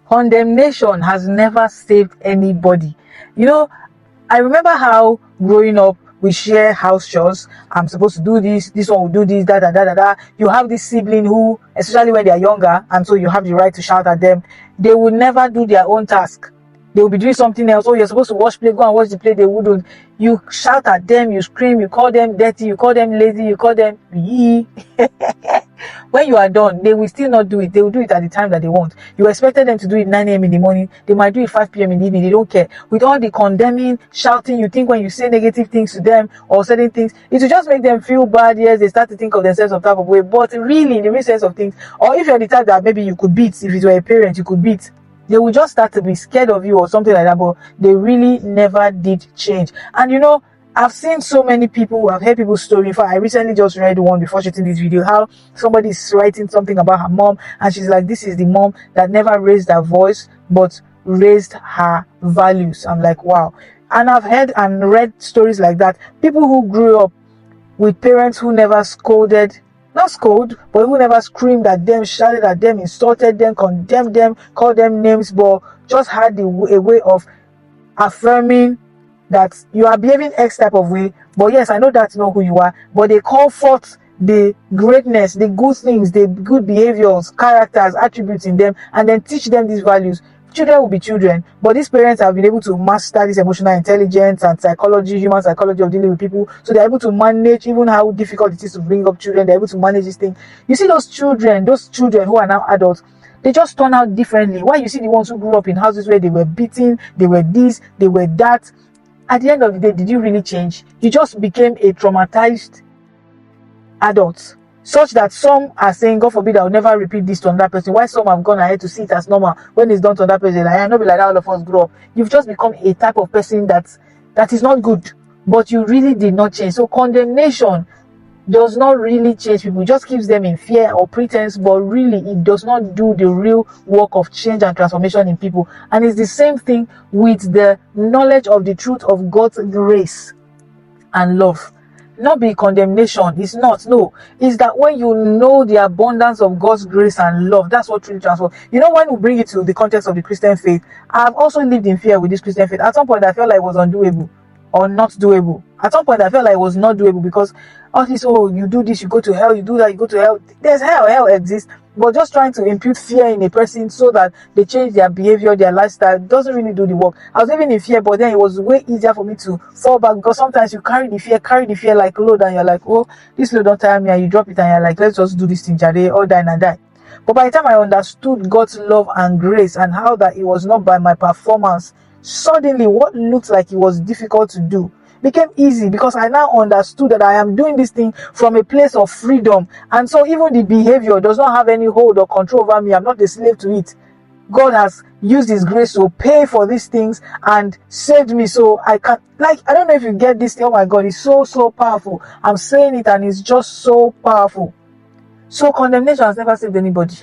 Condemnation has never saved anybody. You know, I remember how growing up we share house chores. I'm supposed to do this one will do this, da da da da da. You have this sibling who, especially when they are younger, and so you have the right to shout at them, they will never do their own task. They will be doing something else. Oh, you're supposed to wash plate, go and wash the plate. They wouldn't. You shout at them, you scream, you call them dirty, you call them lazy, you call them yee. When you are done, they will still not do it. They will do it at the time that they want. You expected them to do it 9 a.m. in the morning. They might do it 5 p.m. in the evening. They don't care. With all the condemning, shouting, you think when you say negative things to them or certain things, it will just make them feel bad. Yes, they start to think of themselves some type of way. But really, in the real sense of things, or if you're the type that maybe you could beat, if it were a parent, you could beat, they will just start to be scared of you or something like that. But they really never did change. And you know, I've seen so many people, I've heard people's story. In fact, I recently just read one before shooting this video, how somebody is writing something about her mom, and she's like, this is the mom that never raised her voice, but raised her values. I'm like, wow. And I've heard and read stories like that. People who grew up with parents who never scolded, not scold, but who never screamed at them, shouted at them, insulted them, condemned them, called them names, but just had a way of affirming that you are behaving X type of way, but yes, I know that's not who you are, but they call forth the greatness, the good things, the good behaviors, characters, attributes in them, and then teach them these values. Children will be children, but these parents have been able to master this emotional intelligence and psychology, human psychology of dealing with people, so they're able to manage even how difficult it is to bring up children. They're able to manage this thing. You see those children who are now adults, they just turn out differently. Why you see the ones who grew up in houses where they were beaten, they were this, they were that, at the end of the day, did you really change? You just became a traumatized adult, such that some are saying, God forbid, I'll never repeat this to another person. Why some have gone ahead to see it as normal when it's done to another person? Like, I know, be like that, all of us grow up. You've just become a type of person that is not good, but you really did not change. So condemnation does not really change people. It just keeps them in fear or pretense, but really it does not do the real work of change and transformation in people. And it's the same thing with the knowledge of the truth of God's grace and love. Not be condemnation. It's not. No. It's that when you know the abundance of God's grace and love, that's what truly transforms. You know, when we bring it to the context of the Christian faith, I've also lived in fear with this Christian faith. At some point, I felt like it was undoable or not doable. At some point, I felt like it was not doable because all this, oh, you do this, you go to hell, you do that, you go to hell. There's hell exists. But just trying to impute fear in a person so that they change their behavior, their lifestyle, doesn't really do the work. I was living in fear, but then it was way easier for me to fall back because sometimes you carry the fear like load, and you're like, oh, this load don't tire me, and you drop it and you're like, let's just do this thing, Jade, or die and die. But by the time I understood God's love and grace and how that it was not by my performance, suddenly what looked like it was difficult to do became easy because I now understood that I am doing this thing from a place of freedom. And so even the behavior does not have any hold or control over me. I'm not a slave to it. God has used his grace to pay for these things and saved me. So I can, like, I don't know if you get this. Oh my God, it's so powerful. I'm saying it and it's just so powerful. So condemnation has never saved anybody.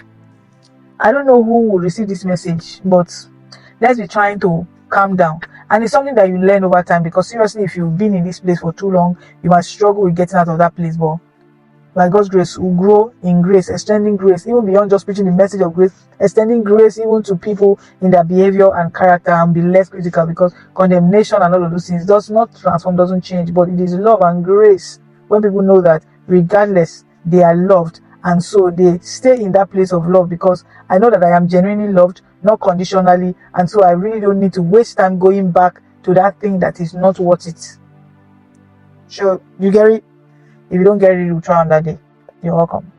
I don't know who will receive this message, but let's be trying to calm down. And it's something that you learn over time, because seriously, if you've been in this place for too long, you might struggle with getting out of that place. But by God's grace, we'll grow in grace, extending grace, even beyond just preaching the message of grace, extending grace even to people in their behavior and character, and be less critical, because condemnation and all of those things does not transform, doesn't change, but it is love and grace. When people know that regardless, they are loved, and so they stay in that place of love, because I know that I am genuinely loved, not conditionally, and so I really don't need to waste time going back to that thing that is not worth it. Sure, you get it? If you don't get it, you'll try on that day. You're welcome.